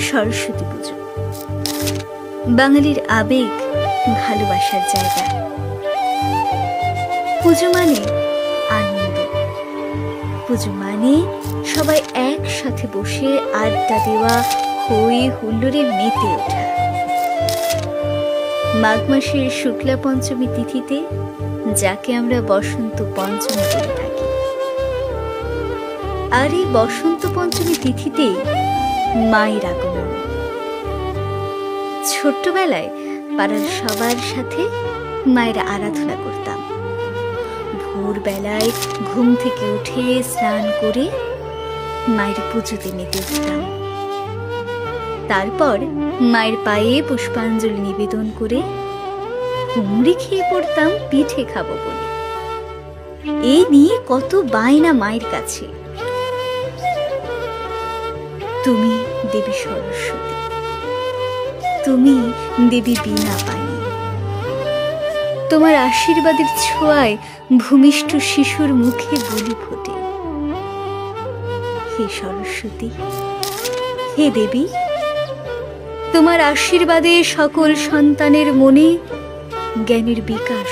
সরস্বতী পুজো বাঙালির আবেগ, ভালোবাসার জায়গা। পুজো মানে আনন্দ, পুজো মানে সবাই একসাথে বসে আড্ডা দেওয়া, হই হুল্লোড়ে মেতে ওঠা। মাঘ মাসের শুক্লা পঞ্চমী তিথিতে, যাকে আমরা বসন্ত পঞ্চমী বলে থাকি, আর এই বসন্ত পঞ্চমী তিথিতেই মায়ের আগমন। ছোট্টবেলায় পাড়ার সবার সাথে মায়ের আরাধনা করতাম। ভোরবেলায় ঘুম থেকে উঠে স্নান করে মায়ের পুজোতে মেতে উঠতাম। তারপর মায়ের পায়ে পুষ্পাঞ্জলি নিবেদন করে হুমড়ি খেয়ে পড়তাম পিঠে খাবো বলে। এই নিয়ে কত বায়না মায়ের কাছে। তুমি দেবী সরস্বতী, তুমি দেবী বীণা পানি, তোমার আশীর্বাদের ছোঁয়ায় ভূমিষ্ঠ শিশুর মুখে বলি ফোটে। হে সরস্বতী, হে দেবী, তোমার আশীর্বাদে সকল সন্তানের মনে জ্ঞানের বিকাশ